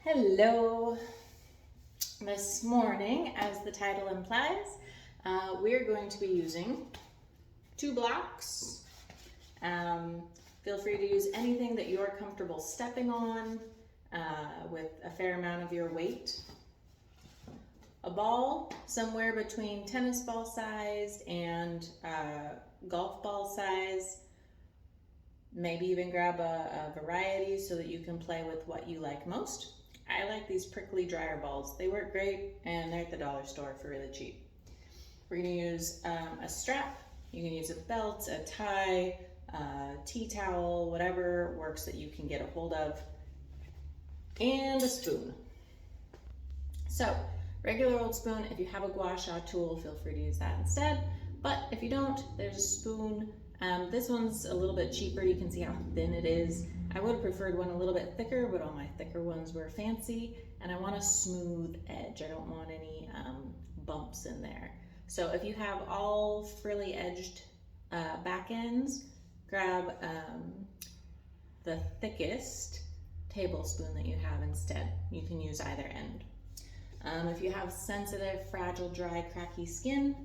Hello. This morning, as the title implies, we're going to be using 2 blocks. Feel free to use anything that you're comfortable stepping on with a fair amount of your weight. A ball somewhere between tennis ball size and golf ball size. Maybe even grab a variety so that you can play with what you like most. I like these prickly dryer balls. They work great and they're at the dollar store for really cheap. We're gonna use a strap. You can use a belt, a tie, a tea towel, whatever works that you can get a hold of, and a spoon. So, regular old spoon. If you have a gua sha tool, feel free to use that instead. But if you don't, there's a spoon. This one's a little bit cheaper. You can see how thin it is. I would have preferred one a little bit thicker, but all my thicker ones were fancy, and I want a smooth edge. I don't want any bumps in there. So if you have all frilly edged back ends, grab the thickest tablespoon that you have instead. You can use either end. If you have sensitive, fragile, dry, cracky skin,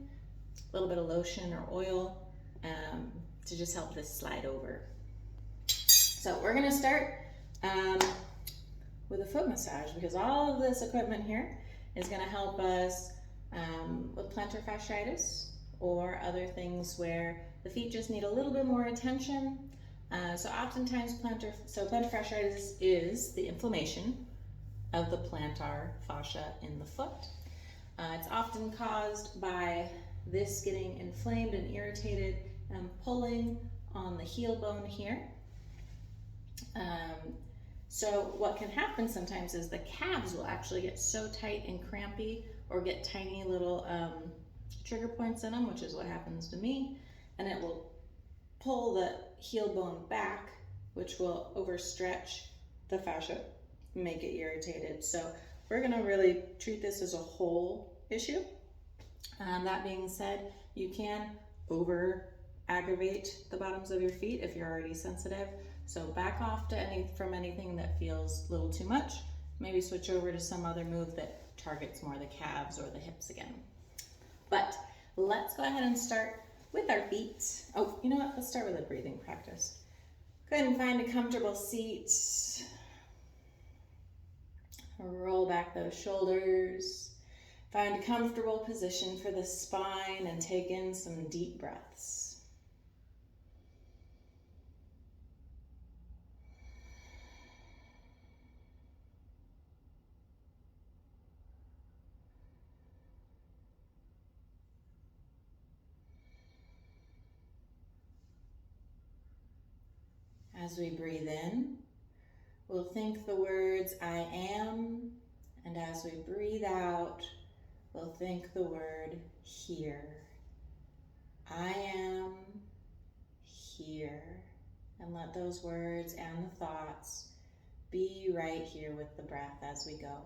a little bit of lotion or oil to just help this slide over. So we're gonna start with a foot massage because all of this equipment here is gonna help us with plantar fasciitis or other things where the feet just need a little bit more attention. So oftentimes plantar fasciitis is the inflammation of the plantar fascia in the foot. It's often caused by this getting inflamed and irritated and pulling on the heel bone here. So what can happen sometimes is the calves will actually get so tight and crampy or get tiny little trigger points in them, which is what happens to me, and it will pull the heel bone back, which will overstretch the fascia, make it irritated. So we're gonna really treat this as a whole issue. That being said, you can over-aggravate the bottoms of your feet if you're already sensitive. So back off from anything that feels a little too much. Maybe switch over to some other move that targets more the calves or the hips again. But let's go ahead and start with our feet. Oh, you know what? Let's start with a breathing practice. Go ahead and find a comfortable seat. Roll back those shoulders. Find a comfortable position for the spine and take in some deep breaths. As we breathe in, we'll think the words I am, and as we breathe out, we'll think the word here. I am here. And let those words and the thoughts be right here with the breath as we go.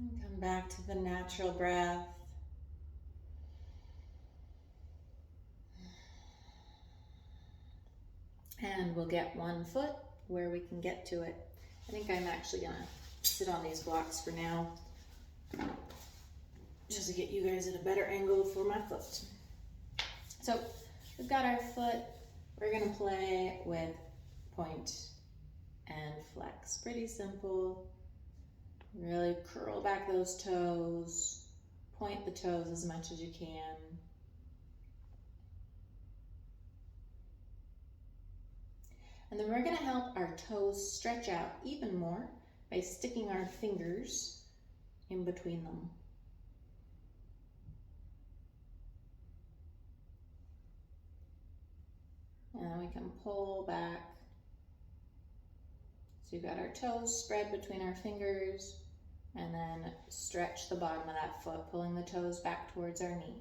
And come back to the natural breath. And we'll get one foot where we can get to it. I think I'm actually gonna sit on these blocks for now, just to get you guys at a better angle for my foot. So we've got our foot. We're gonna play with point and flex. Pretty simple. Really curl back those toes. Point the toes as much as you can. And then we're gonna help our toes stretch out even more by sticking our fingers in between them. And then we can pull back. So you've got our toes spread between our fingers, and then stretch the bottom of that foot, pulling the toes back towards our knee.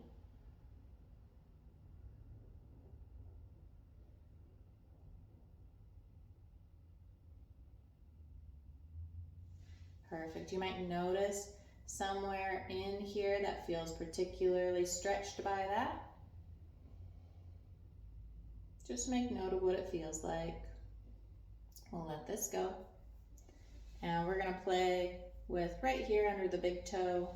Perfect. You might notice somewhere in here that feels particularly stretched by that. Just make note of what it feels like. We'll let this go. And we're gonna play with right here under the big toe.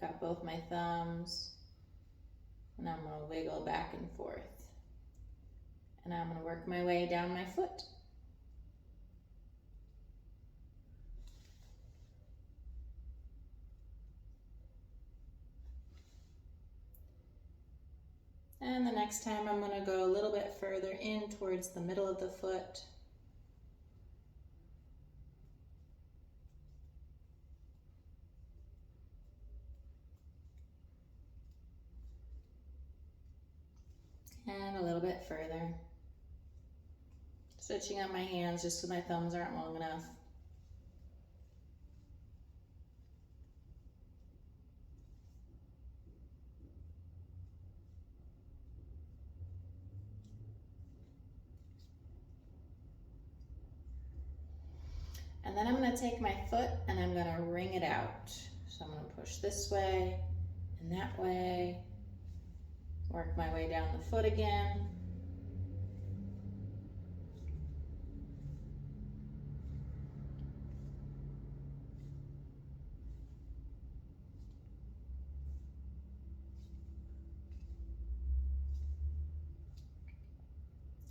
Got both my thumbs. And I'm gonna wiggle back and forth. And I'm gonna work my way down my foot. And the next time I'm gonna go a little bit further in towards the middle of the foot. And a little bit further. Switching up my hands just so my thumbs aren't long enough. And then I'm gonna take my foot and I'm gonna wring it out. So I'm gonna push this way and that way. Work my way down the foot again.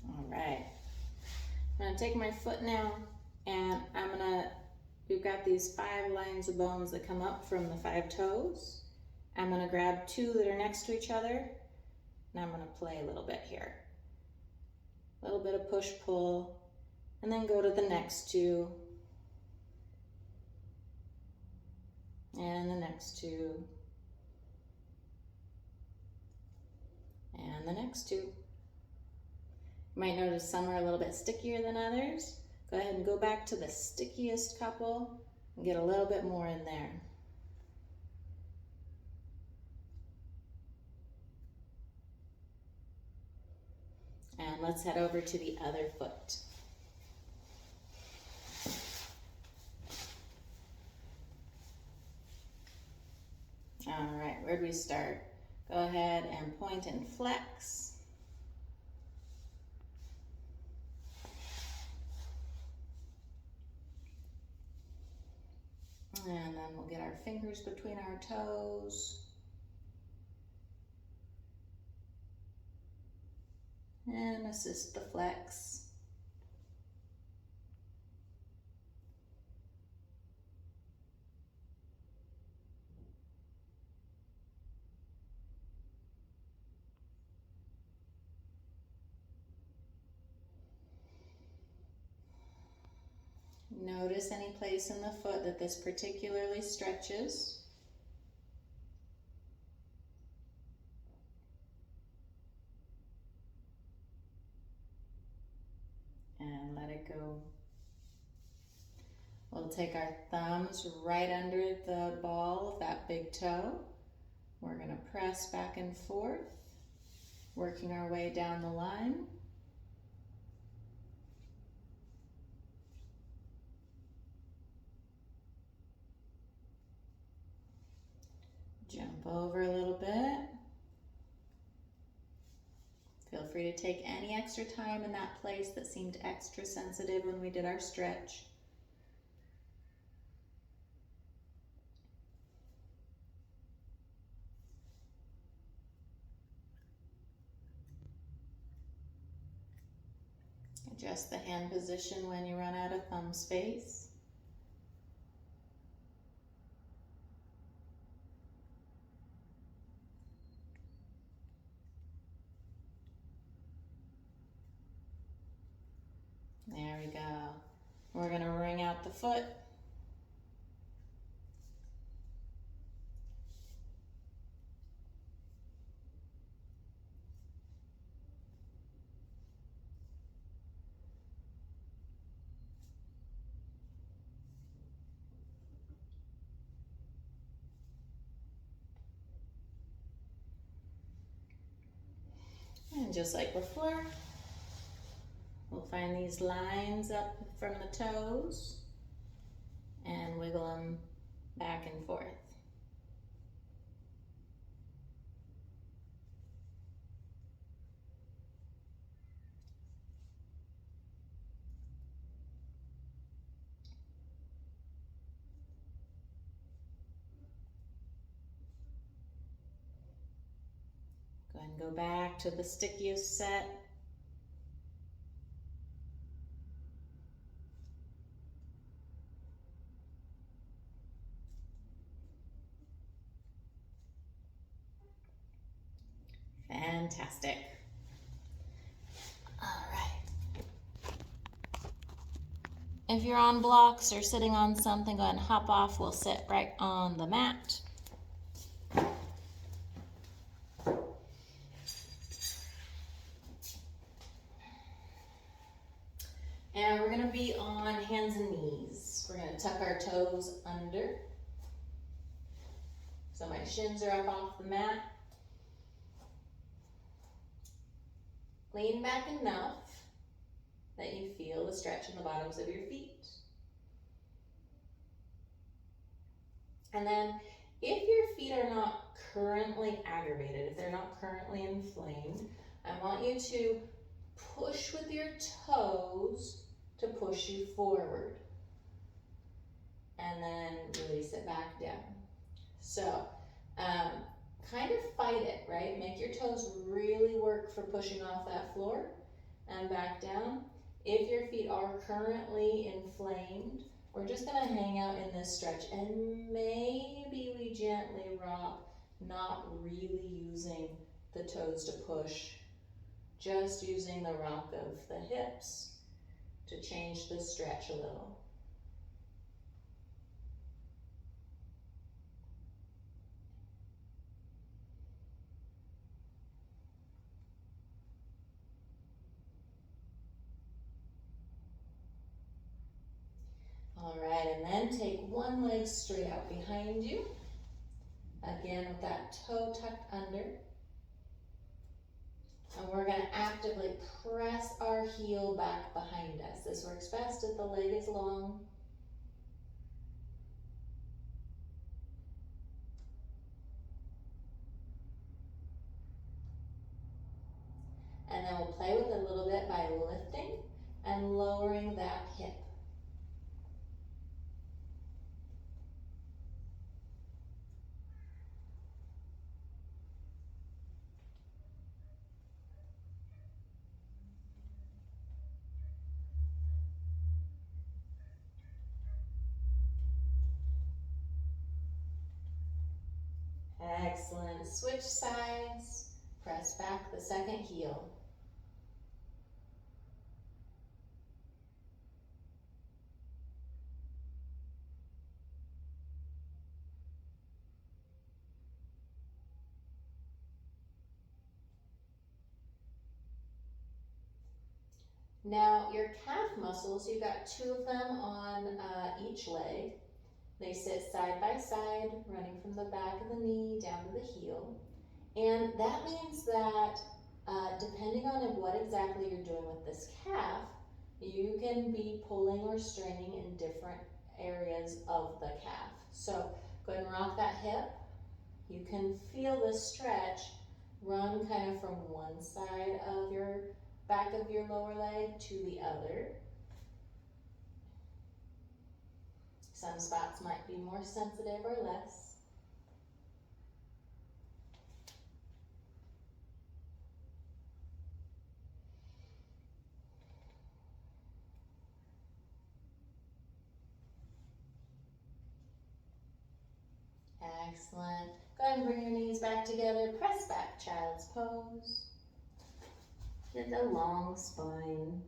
All right. I'm gonna take my foot now and we've got these 5 lines of bones that come up from the 5 toes. I'm gonna grab 2 that are next to each other and I'm gonna play a little bit here. A little bit of push-pull and then go to the next 2 and the next 2 and the next 2. You might notice some are a little bit stickier than others. Go ahead and go back to the stickiest couple and get a little bit more in there. And let's head over to the other foot. All right, where do we start? Go ahead and point and flex. And then we'll get our fingers between our toes. And assist the flex. Notice any place in the foot that this particularly stretches. And let it go. We'll take our thumbs right under the ball of that big toe. We're going to press back and forth, working our way down the line. Jump over a little bit. Feel free to take any extra time in that place that seemed extra sensitive when we did our stretch. Adjust the hand position when you run out of thumb space. There we go. We're going to wring out the foot. And just like before, we'll find these lines up from the toes and wiggle them back and forth. Go ahead and go back to the stickiest set. Fantastic. All right. If you're on blocks or sitting on something, go ahead and hop off. We'll sit right on the mat. And we're gonna be on hands and knees. We're gonna tuck our toes under. So my shins are up off the mat. Lean back enough that you feel the stretch in the bottoms of your feet. And then if your feet are not currently aggravated, if they're not currently inflamed, I want you to push with your toes to push you forward. And then release it back down. So, kind of fight it, right? Make your toes really work for pushing off that floor and back down. If your feet are currently inflamed, we're just gonna hang out in this stretch and maybe we gently rock, not really using the toes to push, just using the rock of the hips to change the stretch a little. All right, and then take one leg straight out behind you. Again, with that toe tucked under. And we're gonna actively press our heel back behind us. This works best if the leg is long. And then we'll play with it a little bit by lifting and lowering that hip. Excellent. Switch sides. Press back the second heel. Now your calf muscles, you've got two of them on each leg. They sit side by side, running from the back of the knee down to the heel. And that means that depending on what exactly you're doing with this calf, you can be pulling or straining in different areas of the calf. So go ahead and rock that hip. You can feel the stretch run kind of from one side of your back of your lower leg to the other. Some spots might be more sensitive or less. Excellent. Go ahead and bring your knees back together. Press back, child's pose. Get a long spine.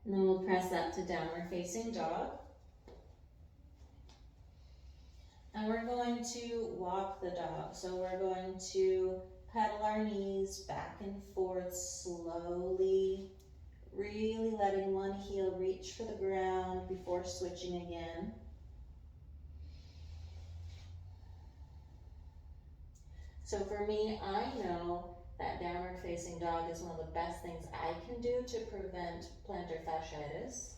And then we'll press up to downward facing dog. And we're going to walk the dog. So we're going to pedal our knees back and forth slowly, really letting one heel reach for the ground before switching again. So for me, I know that downward facing dog is one of the best things I can do to prevent plantar fasciitis.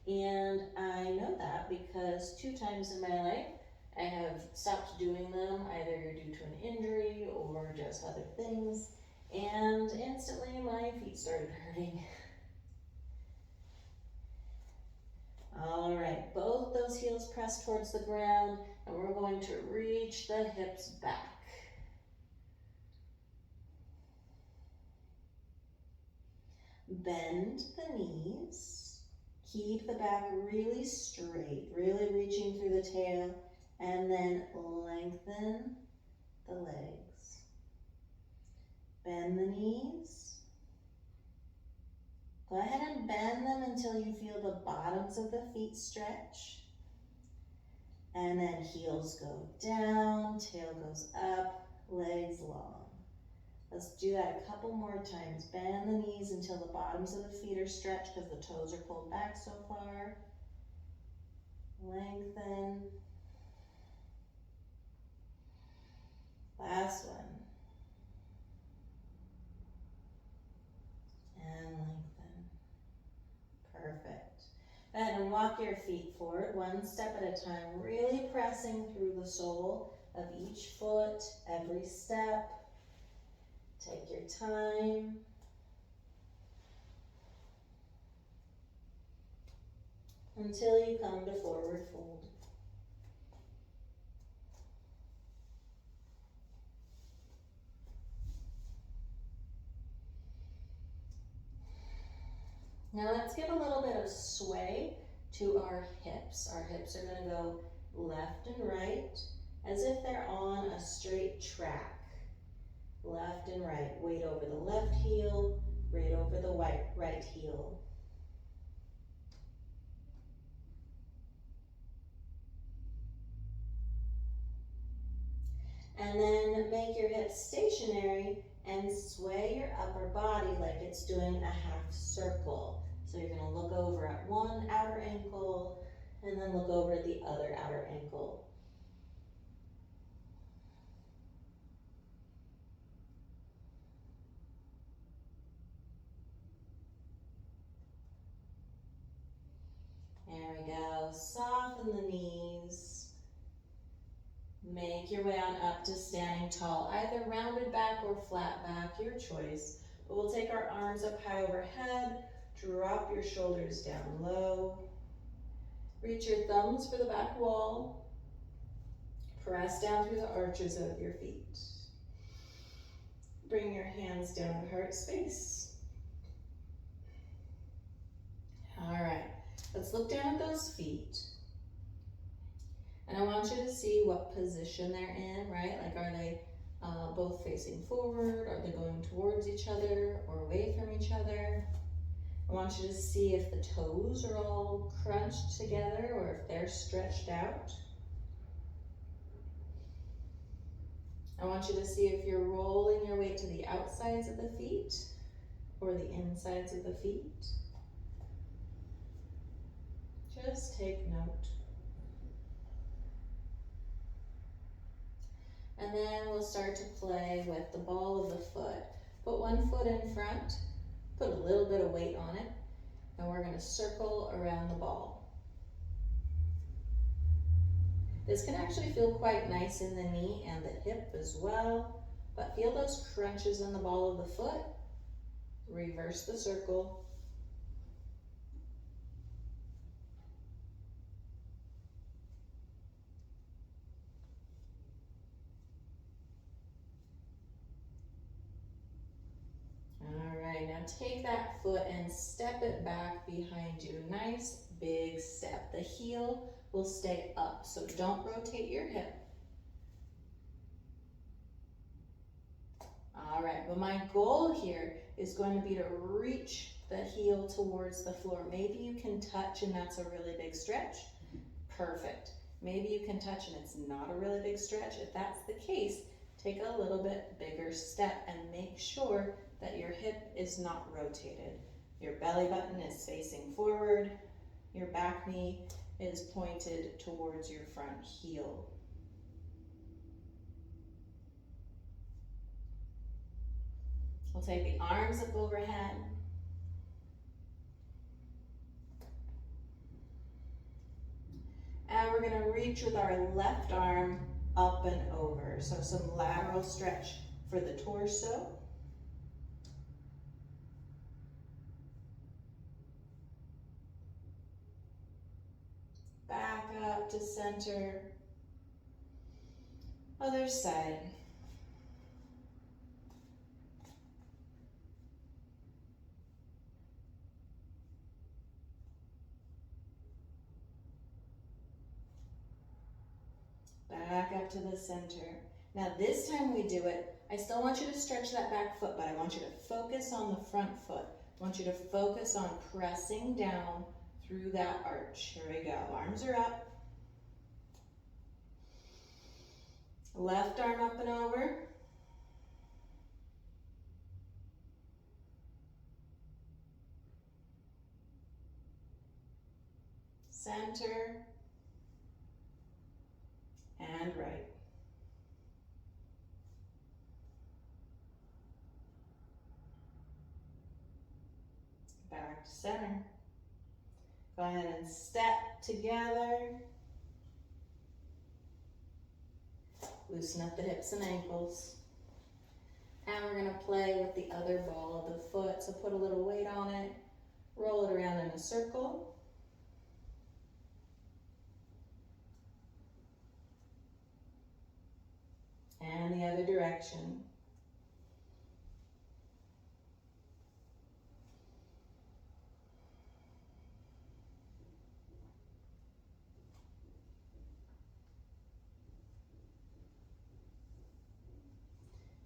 And I know that because 2 times in my life, I have stopped doing them either due to an injury or just other things, and instantly my feet started hurting. All right, both those heels pressed towards the ground, and we're going to reach the hips back. Bend the knees. Keep the back really straight, really reaching through the tail, and then lengthen the legs. Bend the knees. Go ahead and bend them until you feel the bottoms of the feet stretch. And then heels go down, tail goes up, legs long. Let's do that a couple more times. Bend the knees until the bottoms of the feet are stretched because the toes are pulled back so far. Lengthen. Last one. And lengthen. Perfect. Go ahead and walk your feet forward one step at a time, really pressing through the sole of each foot, every step. Take your time. Until you come to forward fold. Now let's give a little bit of sway to our hips. Our hips are going to go left and right as if they're on a straight track. Left and right. Weight over the left heel, weight over the right heel. And then make your hips stationary and sway your upper body like it's doing a half circle. So you're going to look over at one outer ankle and then look over at the other outer ankle. There we go. Soften the knees. Make your way on up to standing tall, either rounded back or flat back, your choice. But we'll take our arms up high overhead, drop your shoulders down low. Reach your thumbs for the back wall. Press down through the arches of your feet. Bring your hands down to heart space. All right, let's look down at those feet. And I want you to see what position they're in, right? Like, are they both facing forward? Are they going towards each other or away from each other? I want you to see if the toes are all crunched together or if they're stretched out. I want you to see if you're rolling your weight to the outsides of the feet or the insides of the feet. Just take note. And then we'll start to play with the ball of the foot. Put one foot in front, put a little bit of weight on it, and we're going to circle around the ball. This can actually feel quite nice in the knee and the hip as well, but feel those crunches in the ball of the foot. Reverse the circle. All right, now take that foot and step it back behind you. Nice big step. The heel will stay up, so don't rotate your hip. All right, but my goal here is going to be to reach the heel towards the floor. Maybe you can touch and that's a really big stretch. Perfect. Maybe you can touch and it's not a really big stretch. If that's the case, take a little bit bigger step and make sure that your hip is not rotated. Your belly button is facing forward, your back knee is pointed towards your front heel. We'll take the arms up overhead. And we're going to reach with our left arm up and over. So some lateral stretch for the torso. Back up to center. Other side. Back up to the center. Now this time we do it, I still want you to stretch that back foot, but I want you to focus on the front foot. I want you to focus on pressing down through that arch. Here we go. Arms are up. Left arm up and over. Center. And right. Back to center. Go ahead and step together. Loosen up the hips and ankles. And we're going to play with the other ball of the foot. So put a little weight on it. Roll it around in a circle. And the other direction.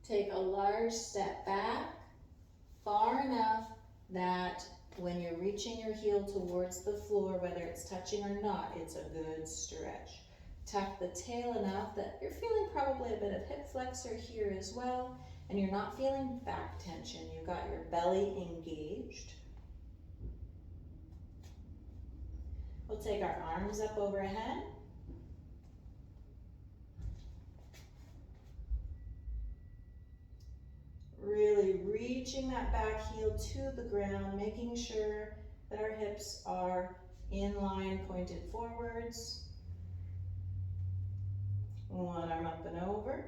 Take a large step back, far enough that when you're reaching your heel towards the floor, whether it's touching or not, it's a good stretch. Tuck the tail enough that you're feeling probably a bit of hip flexor here as well, and you're not feeling back tension. You've got your belly engaged. We'll take our arms up overhead. Really reaching that back heel to the ground, making sure that our hips are in line, pointed forwards. One arm up and over.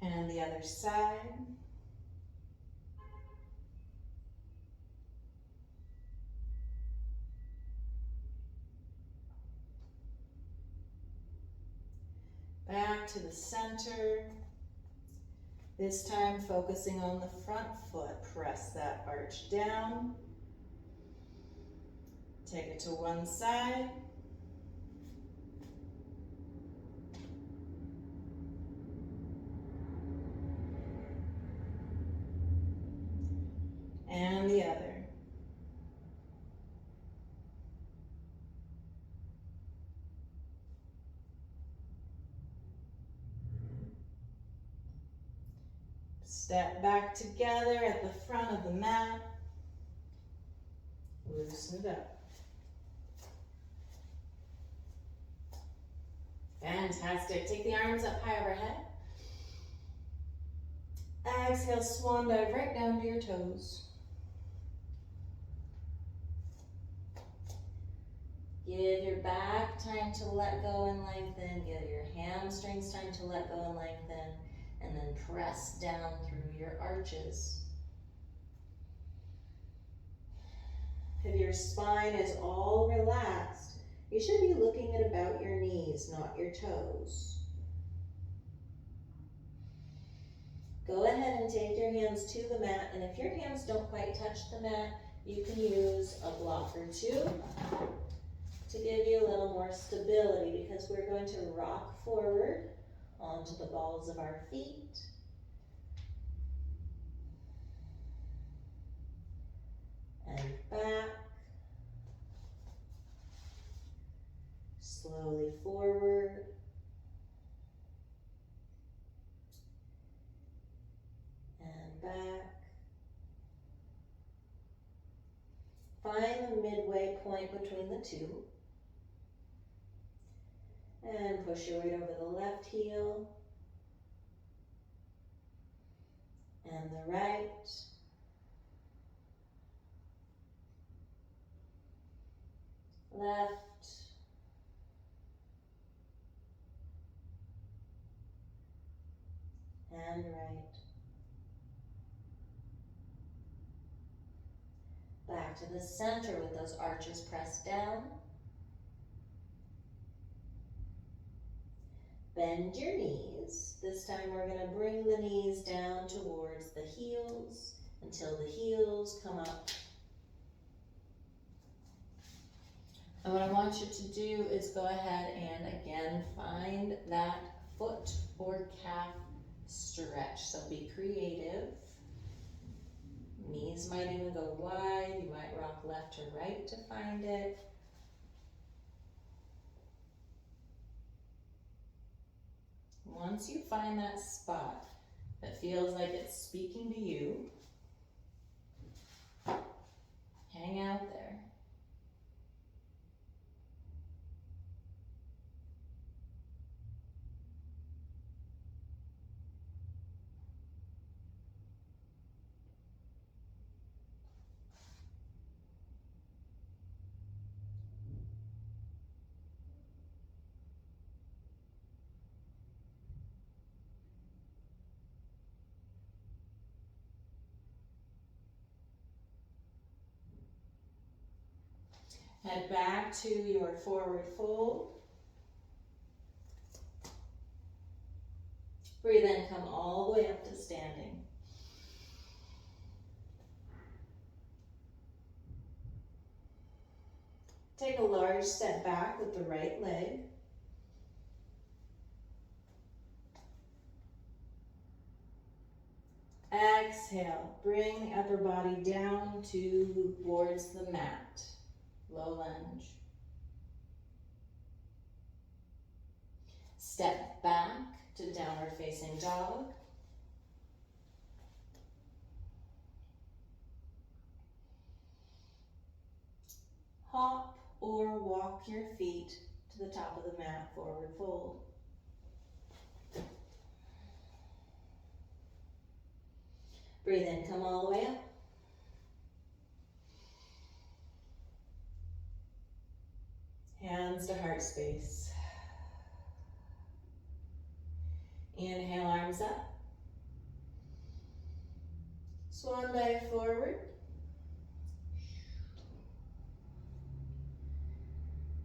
And the other side. Back to the center. This time focusing on the front foot. Press that arch down. Take it to one side. And the other. Step back together at the front of the mat. Loosen it up. Fantastic. Take the arms up high overhead. Exhale, swan dive right down to your toes. Give your back time to let go and lengthen. Give your hamstrings time to let go and lengthen. And then press down through your arches. If your spine is all relaxed, you should be looking at about your knees, not your toes. Go ahead and take your hands to the mat, and if your hands don't quite touch the mat, you can use a block or two to give you a little more stability, because we're going to rock forward onto the balls of our feet. and back. Slowly forward. And back. Find the midway point between the two. And push your weight over the left heel. And the right. Left. And right. Back to the center with those arches pressed down. Bend your knees. This time we're going to bring the knees down towards the heels until the heels come up. And what I want you to do is go ahead and again find that foot or calf stretch. So be creative. Knees might even go wide. You might rock left or right to find it. Once you find that spot that feels like it's speaking to you, hang out there. Head back to your forward fold. Breathe in, come all the way up to standing. Take a large step back with the right leg. Exhale, bring the upper body down towards the mat. Low lunge. Step back to downward facing dog. Hop or walk your feet to the top of the mat, forward fold. Breathe in, come all the way up. Hands to heart space. Inhale, arms up. Swan dive forward.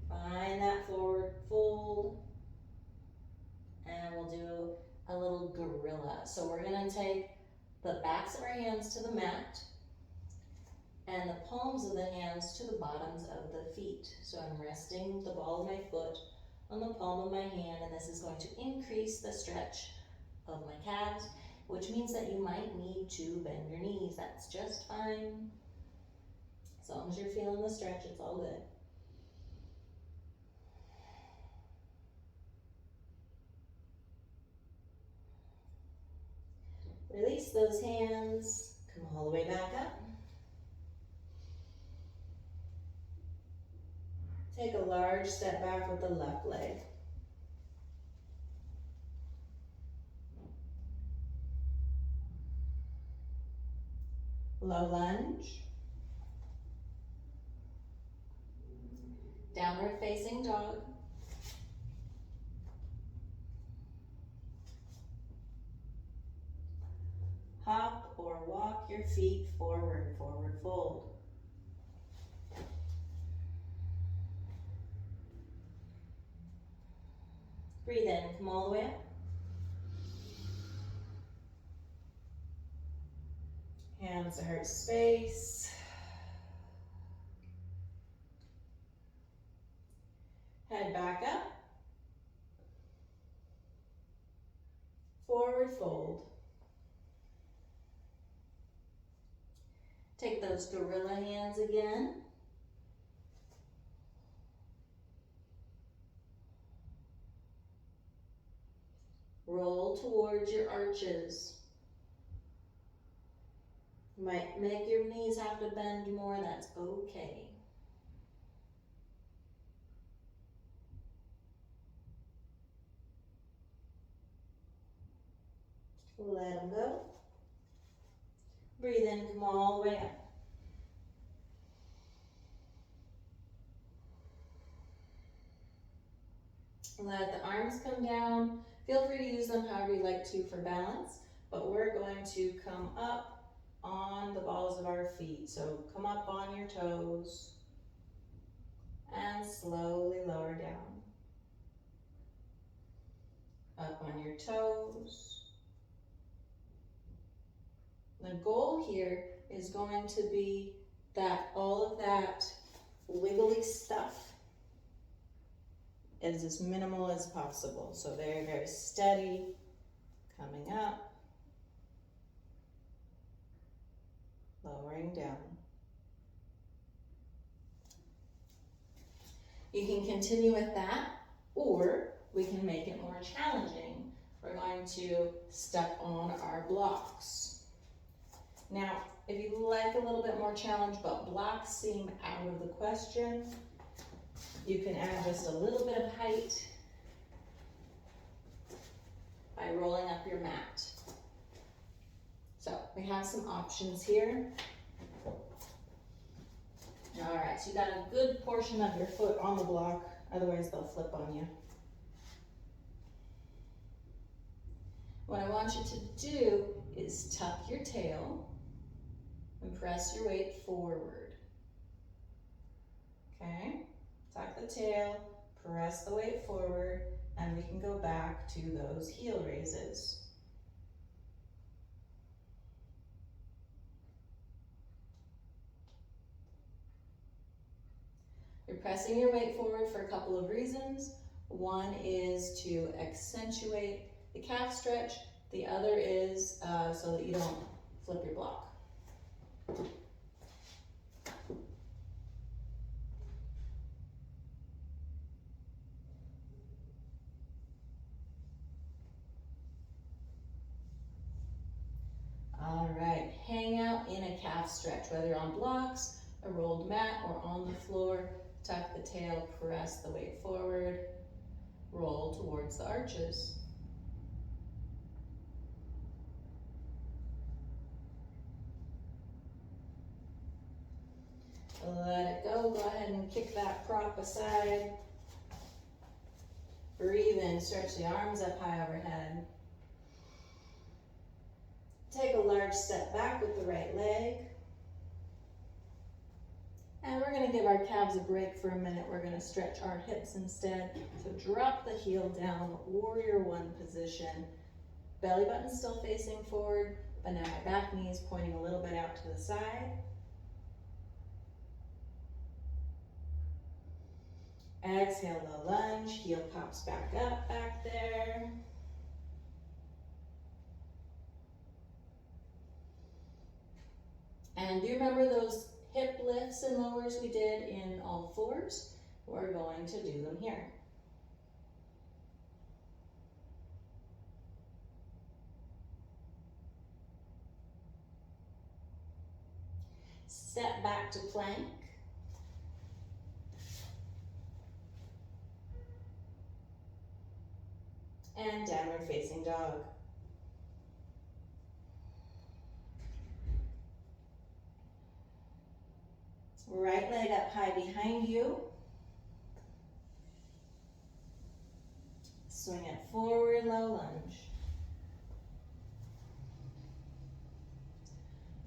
Find that forward fold. And we'll do a little gorilla. So we're going to take the backs of our hands to the mat and the palms of the hands to the bottoms of the feet. So I'm resting the ball of my foot on the palm of my hand, and this is going to increase the stretch of my calves, which means that you might need to bend your knees. That's just fine. As long as you're feeling the stretch, it's all good. Release those hands, come all the way back up. Take a large step back with the left leg. Low lunge. Downward facing dog. Hop or walk your feet forward, forward fold. Breathe in, come all the way up. Hands to heart space. Head back up. Forward fold. Take those gorilla hands again. Roll towards your arches. You might make your knees have to bend more, that's okay. Let them go. Breathe in, come all the way up. Let the arms come down. Feel free to use them however you like to for balance, but we're going to come up on the balls of our feet. So come up on your toes and slowly lower down. Up on your toes. The goal here is going to be that all of that wiggly stuff is as minimal as possible. So very, very steady, coming up, lowering down. You can continue with that, or we can make it more challenging. We're going to step on our blocks. Now, if you like a little bit more challenge, but blocks seem out of the question, you can add just a little bit of height by rolling up your mat. So we have some options here. All right, so you got a good portion of your foot on the block, otherwise they'll flip on you. What I want you to do is tuck your tail and press your weight forward. Okay? Tuck the tail, press the weight forward, and we can go back to those heel raises. You're pressing your weight forward for a couple of reasons. One is to accentuate the calf stretch. The other is so that you don't flip your block. All right, hang out in a calf stretch, whether you're on blocks, a rolled mat, or on the floor. Tuck the tail, press the weight forward, roll towards the arches. Let it go. Go ahead and kick that prop aside. Breathe in, stretch the arms up high overhead. Take a large step back with the right leg. And we're going to give our calves a break for a minute. We're going to stretch our hips instead. So drop the heel down, warrior one position. Belly button still facing forward, but now my back knee is pointing a little bit out to the side. Exhale, low lunge, heel pops back up, back there. And do you remember those hip lifts and lowers we did in all fours? We're going to do them here. Step back to plank. And downward facing dog. Right leg up high behind you. Swing it forward, low lunge.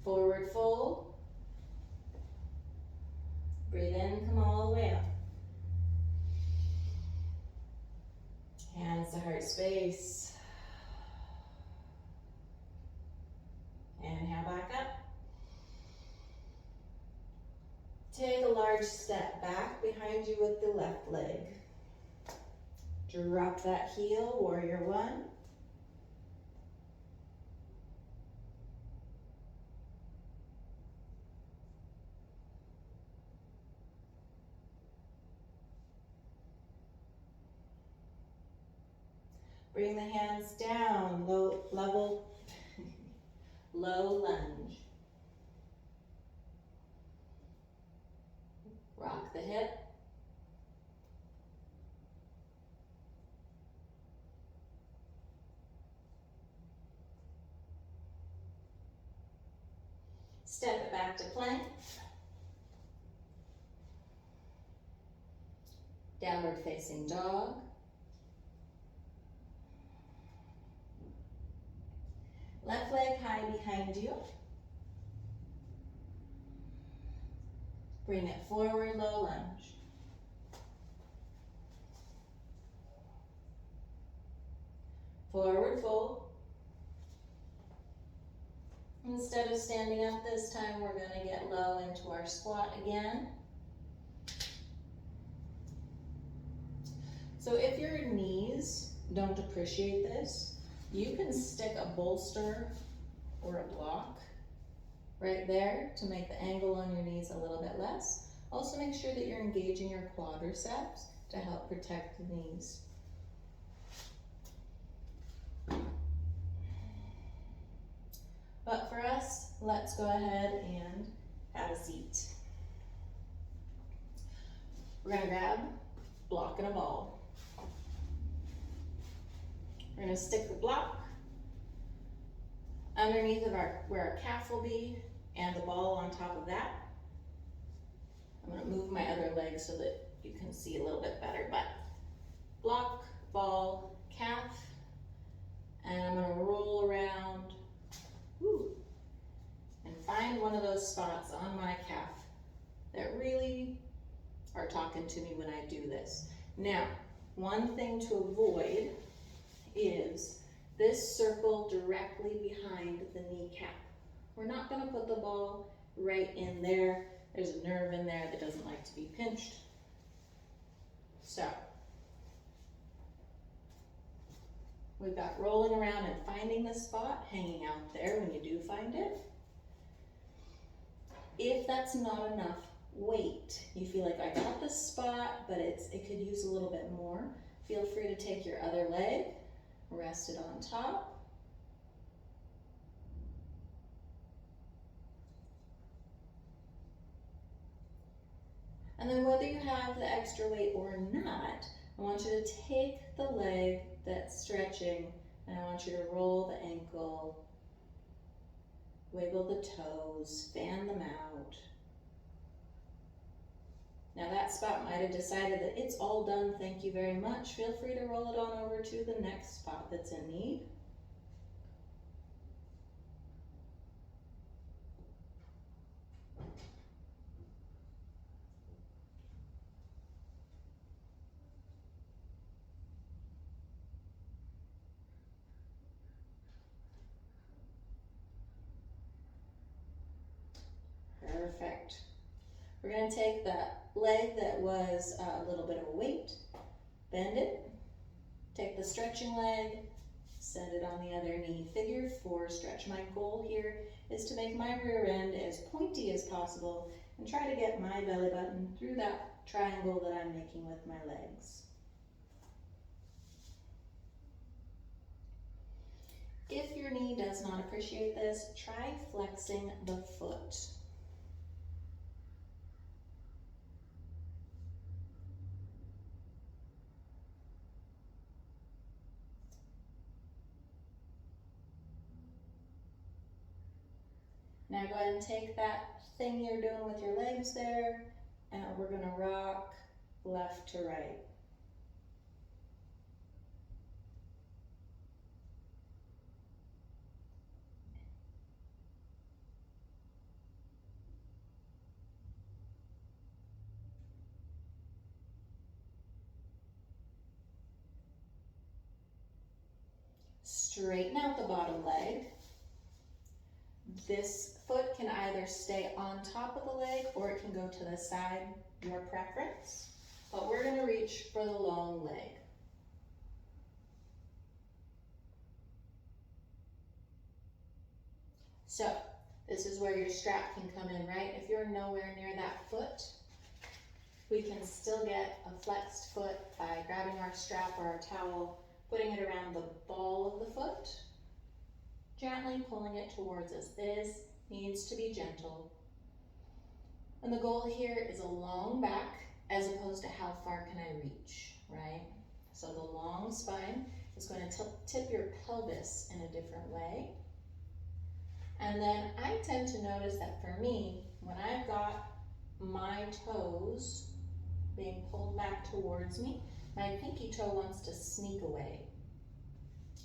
Forward fold. Breathe in, come all the way up. Hands to heart space. Inhale back up. Take a large step back behind you with the left leg. Drop that heel, warrior one. Bring the hands down, low level, low lunge. Rock the hip. Step it back to plank. Downward facing dog. Left leg high behind you. Bring it forward, low lunge. Forward fold. Instead of standing up this time, we're going to get low into our squat again. So if your knees don't appreciate this, you can stick a bolster or a block right there to make the angle on your knees a little bit less. Also make sure that you're engaging your quadriceps to help protect the knees. But for us, let's go ahead and have a seat. We're gonna grab a block and a ball. We're gonna stick the block underneath of where our calf will be and the ball on top of that. I'm gonna move my other leg so that you can see a little bit better, but block, ball, calf, and I'm gonna roll around. Woo. And find one of those spots on my calf that really are talking to me when I do this. Now, one thing to avoid is this circle directly behind the kneecap. We're not going to put the ball right in there. There's a nerve in there that doesn't like to be pinched. So, we've got rolling around and finding the spot, hanging out there when you do find it. If that's not enough, wait. You feel like I got this spot, but it could use a little bit more. Feel free to take your other leg, rest it on top. And then whether you have the extra weight or not, I want you to take the leg that's stretching and I want you to roll the ankle, wiggle the toes, fan them out. Now that spot might have decided that it's all done, thank you very much. Feel free to roll it on over to the next spot that's in need. Perfect. We're going to take that leg that was a little bit of a weight, bend it, take the stretching leg, set it on the other knee. Figure 4 stretch. My goal here is to make my rear end as pointy as possible and try to get my belly button through that triangle that I'm making with my legs. If your knee does not appreciate this, try flexing the foot. Now go ahead and take that thing you're doing with your legs there, and we're going to rock left to right. Straighten out the bottom leg. This foot can either stay on top of the leg or it can go to the side, your preference. But we're going to reach for the long leg. So this is where your strap can come in, right? If you're nowhere near that foot, we can still get a flexed foot by grabbing our strap or our towel, putting it around the ball of the foot, gently pulling it towards us. This needs to be gentle. And the goal here is a long back as opposed to how far can I reach, right? So the long spine is going to tip your pelvis in a different way. And then I tend to notice that for me, when I've got my toes being pulled back towards me, my pinky toe wants to sneak away.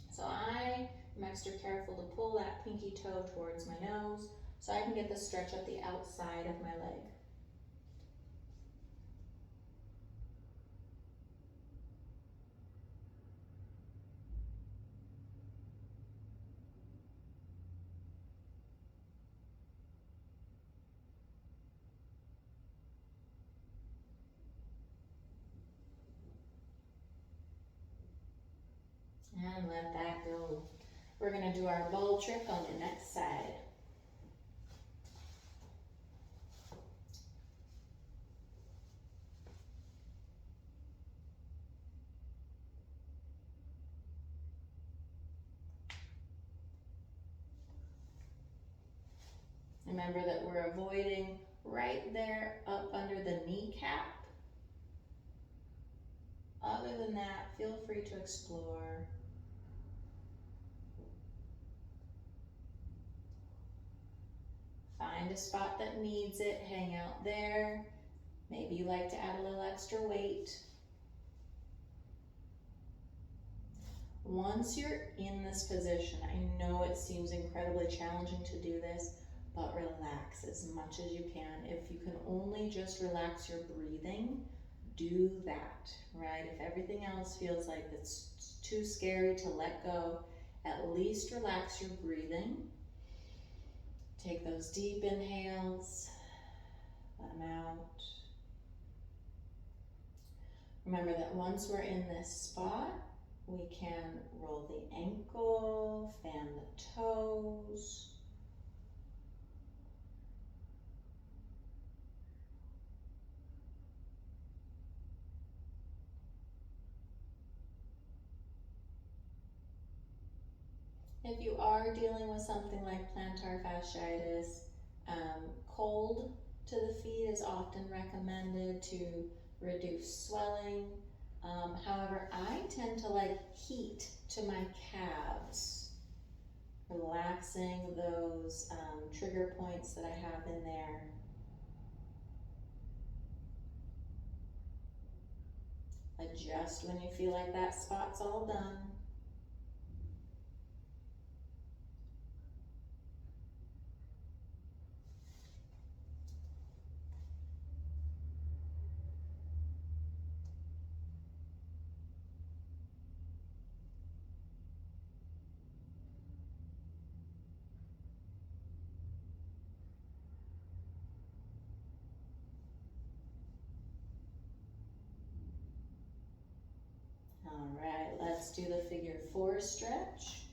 So I am extra careful to pull that pinky toe towards my nose so I can get the stretch at the outside of my leg. And let that go. We're going to do our ball trick on the next side. Remember that we're avoiding right there up under the kneecap. Other than that, feel free to explore. Find a spot that needs it, hang out there. Maybe you like to add a little extra weight. Once you're in this position, I know it seems incredibly challenging to do this, but relax as much as you can. If you can only just relax your breathing, do that, right? If everything else feels like it's too scary to let go, at least relax your breathing. Take those deep inhales, let them out. Remember that once we're in this spot, we can roll the ankle, fan the toes. If you are dealing with something like plantar fasciitis, cold to the feet is often recommended to reduce swelling. However, I tend to like heat to my calves, relaxing those trigger points that I have in there. Adjust when you feel like that spot's all done. All right, let's do the figure 4 stretch.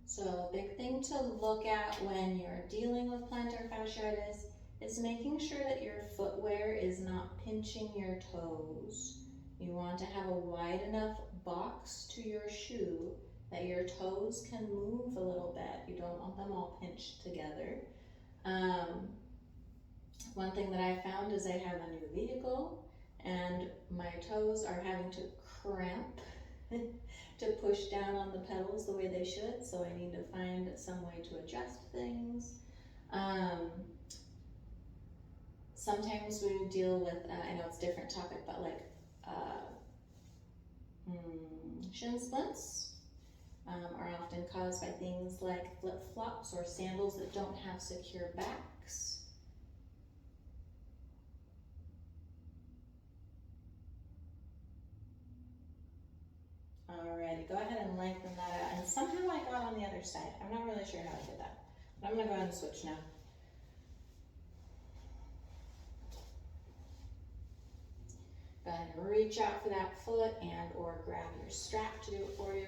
So a big thing to look at when you're dealing with plantar fasciitis is making sure that your footwear is not pinching your toes. You want to have a wide enough box to your shoe that your toes can move a little bit. You don't want them all pinched together. One thing that I found is I have a new vehicle and my toes are having to cramp to push down on the pedals the way they should, so I need to find some way to adjust things. Sometimes we deal with, I know it's a different topic, but like shin splints are often caused by things like flip-flops or sandals that don't have secure backs. Alrighty, go ahead and lengthen that out. And somehow I got on the other side. I'm not really sure how I did that. But I'm gonna go ahead and switch now. Go ahead and reach out for that foot and or grab your strap to do it for you.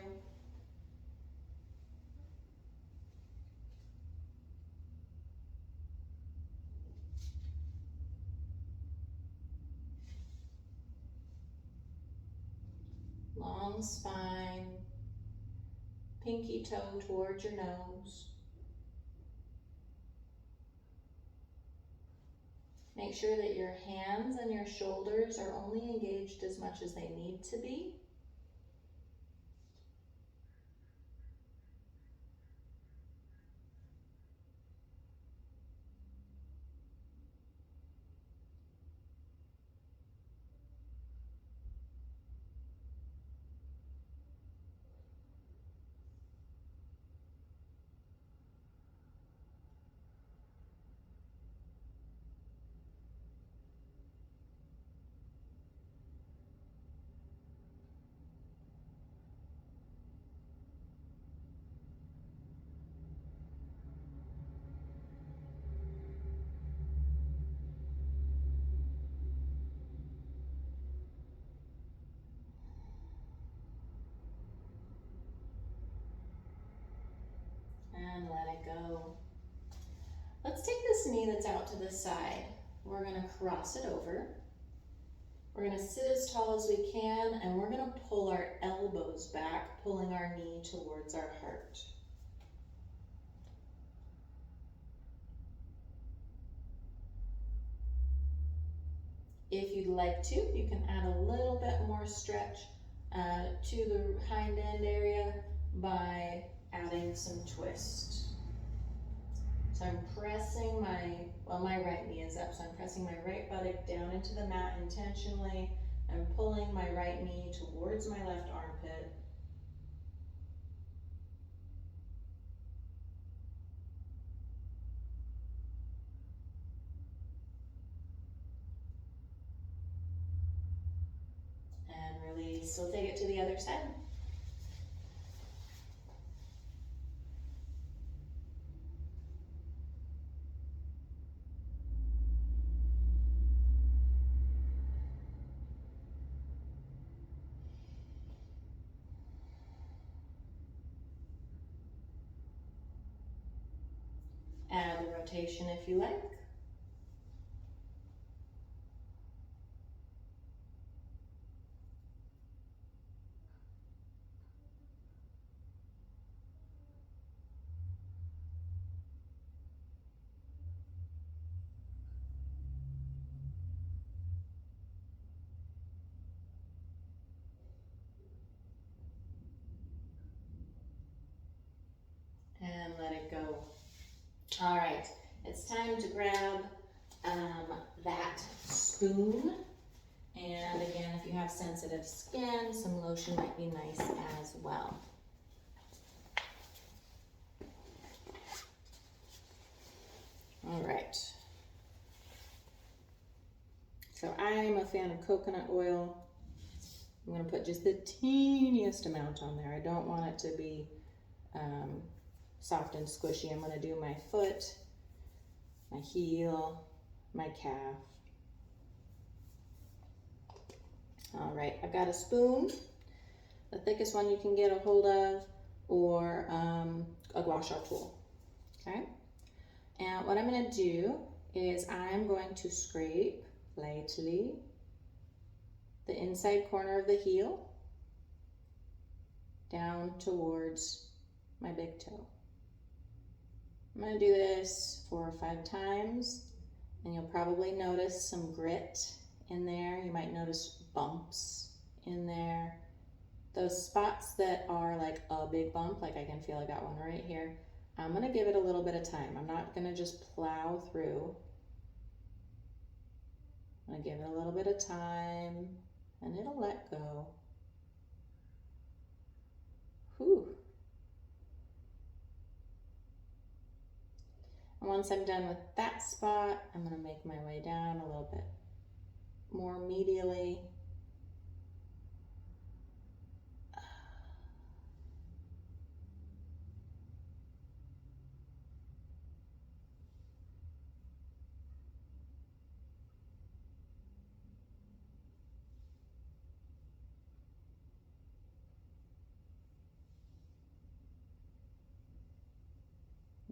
Long spine, pinky toe towards your nose. Make sure that your hands and your shoulders are only engaged as much as they need to be. And let it go. Let's take this knee that's out to the side. We're gonna cross it over. We're gonna sit as tall as we can, and we're gonna pull our elbows back, pulling our knee towards our heart. If you'd like to, you can add a little bit more stretch to the hind end area by adding some twist. So I'm pressing my right knee is up, so I'm pressing my right buttock down into the mat intentionally. I'm pulling my right knee towards my left armpit. And release. So take it to the other side. Add the rotation if you like. And let it go. All right, it's time to grab that spoon. And again, if you have sensitive skin, some lotion might be nice as well. All right. So I'm a fan of coconut oil. I'm gonna put just the teeniest amount on there. I don't want it to be soft and squishy. I'm gonna do my foot, my heel, my calf. All right, I've got a spoon, the thickest one you can get a hold of, or a gua sha tool, okay? And what I'm gonna do is I'm going to scrape lightly the inside corner of the heel down towards my big toe. I'm gonna do this 4 or 5 times, and you'll probably notice some grit in there. You might notice bumps in there. Those spots that are like a big bump, like I can feel I got one right here, I'm gonna give it a little bit of time. I'm not gonna just plow through. I'm gonna give it a little bit of time, and it'll let go. Whew. And once I'm done with that spot, I'm gonna make my way down a little bit more medially.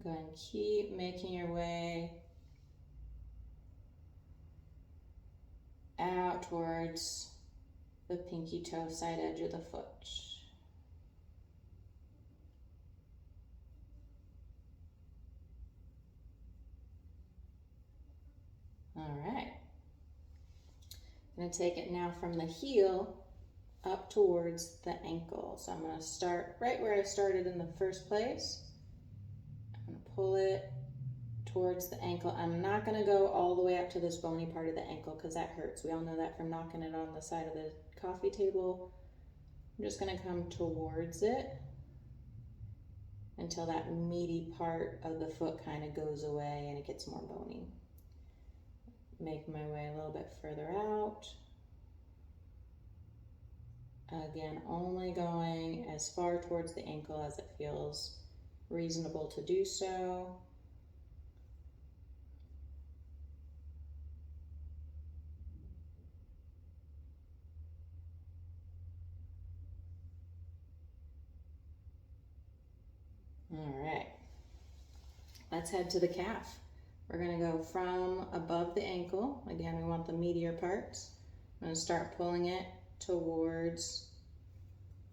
Go and keep making your way out towards the pinky toe side edge of the foot. All right. I'm going to take it now from the heel up towards the ankle. So I'm going to start right where I started in the first place. I'm going to pull it towards the ankle. I'm not going to go all the way up to this bony part of the ankle because that hurts. We all know that from knocking it on the side of the coffee table. I'm just going to come towards it until that meaty part of the foot kind of goes away and it gets more bony. Make my way a little bit further out. Again, only going as far towards the ankle as it feels reasonable to do so. All right, let's head to the calf. We're going to go from above the ankle. Again, we want the meatier parts. I'm going to start pulling it towards,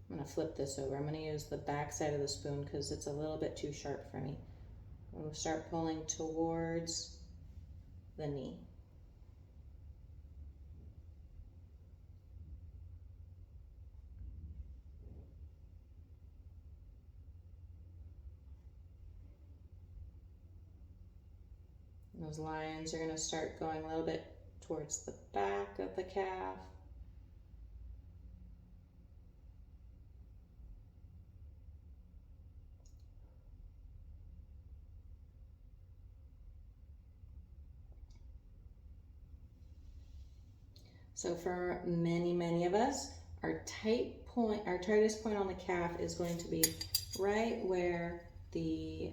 I'm going to flip this over. I'm going to use the back side of the spoon because it's a little bit too sharp for me. I'm going to start pulling towards the knee. Those lines are going to start going a little bit towards the back of the calf. So for many of us, our tightest point on the calf is going to be right where the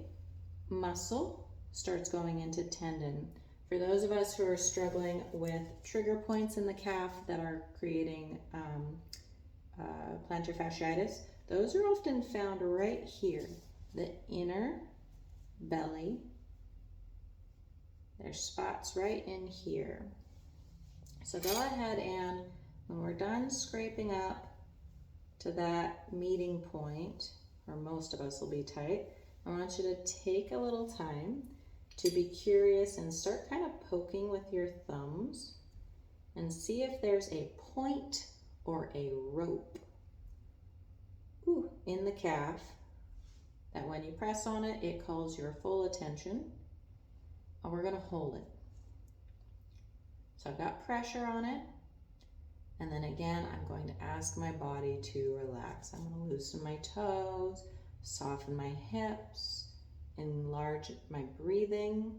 muscle starts going into tendon. For those of us who are struggling with trigger points in the calf that are creating plantar fasciitis, those are often found right here, the inner belly. There's spots right in here. So go ahead and when we're done scraping up to that meeting point, where most of us will be tight, I want you to take a little time to be curious and start kind of poking with your thumbs and see if there's a point or a rope in the calf that when you press on it, it calls your full attention, and we're going to hold it. So I've got pressure on it, and then again, I'm going to ask my body to relax. I'm going to loosen my toes, soften my hips, enlarge my breathing.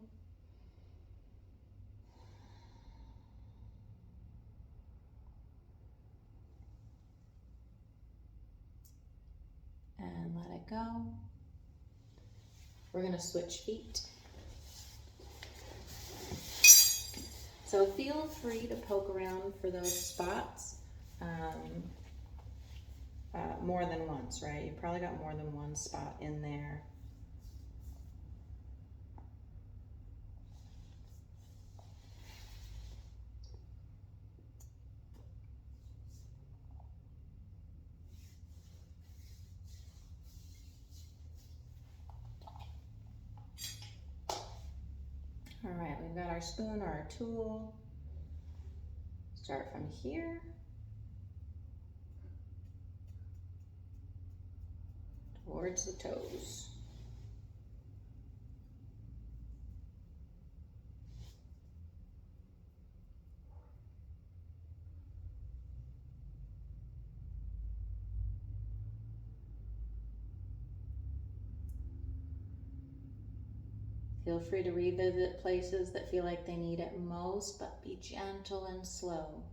And let it go. We're going to switch feet. So feel free to poke around for those spots more than once, right? You've probably got more than one spot in there. All right, we've got our spoon or our tool. Start from here. Towards the toes. Feel free to revisit places that feel like they need it most, but be gentle and slow.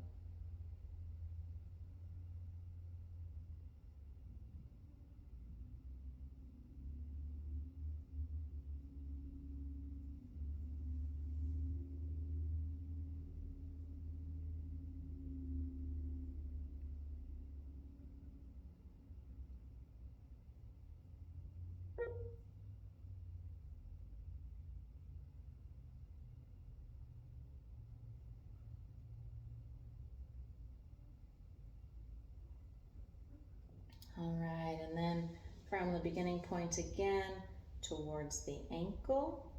All right, and then from the beginning point again towards the ankle.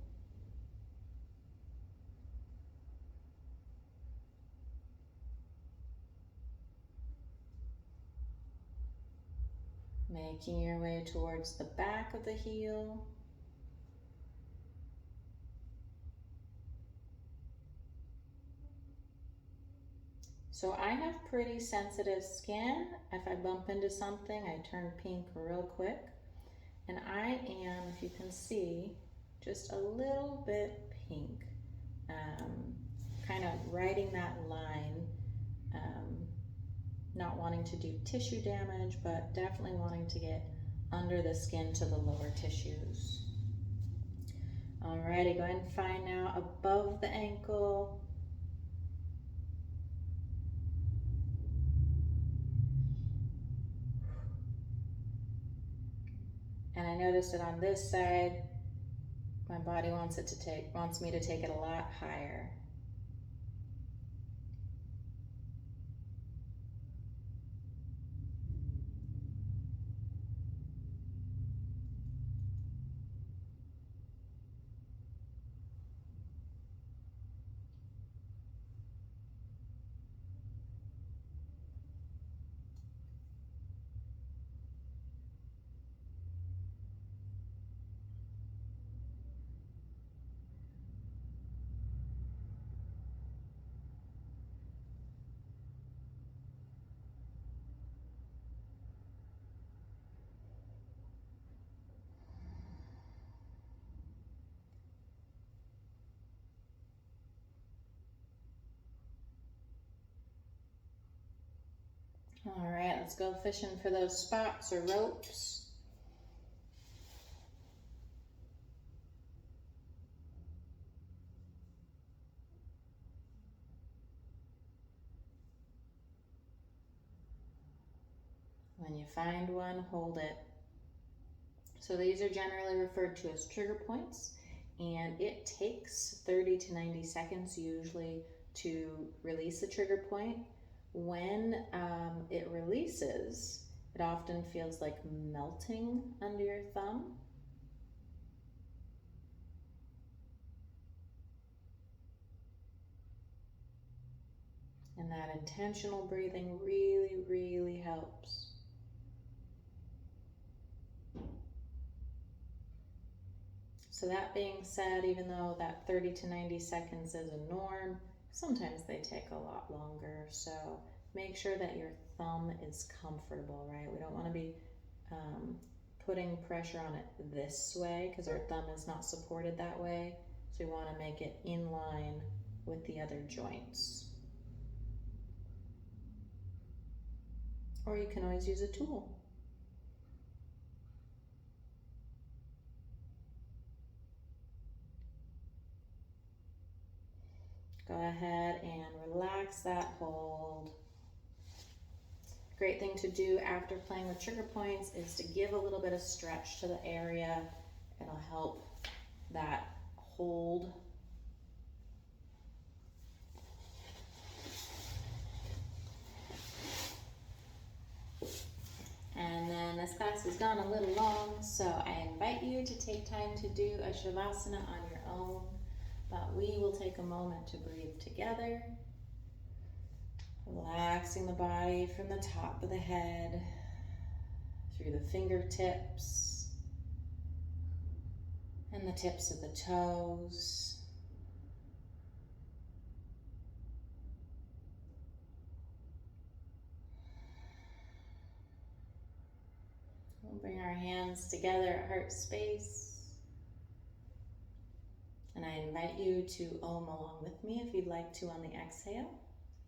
Making your way towards the back of the heel. So I have pretty sensitive skin. If I bump into something, I turn pink real quick. And I am, if you can see, just a little bit pink. Kind of riding that line, not wanting to do tissue damage, but definitely wanting to get under the skin to the lower tissues. Alrighty, go ahead and find now above the ankle. And I noticed that on this side, my body wants me to take it a lot higher. All right, let's go fishing for those spots or ropes. When you find one, hold it. So these are generally referred to as trigger points, and it takes 30 to 90 seconds usually to release a trigger point. When it releases, it often feels like melting under your thumb. And that intentional breathing really, really helps. So that being said, even though that 30 to 90 seconds is a norm, sometimes they take a lot longer. So make sure that your thumb is comfortable, right? We don't want to be putting pressure on it this way because our thumb is not supported that way. So we want to make it in line with the other joints. Or you can always use a tool. Go ahead and relax that hold. Great thing to do after playing with trigger points is to give a little bit of stretch to the area. It'll help that hold. And then this class has gone a little long, so I invite you to take time to do a Shavasana on your own, but we will take a moment to breathe together. Relaxing the body from the top of the head, through the fingertips, and the tips of the toes. We'll bring our hands together at heart space. And I invite you to Om along with me if you'd like to on the exhale.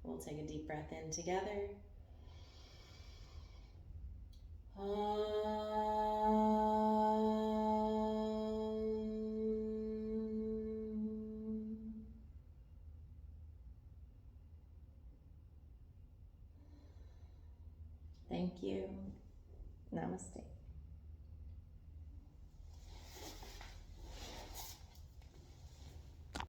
We'll take a deep breath in together. Thank you. Namaste.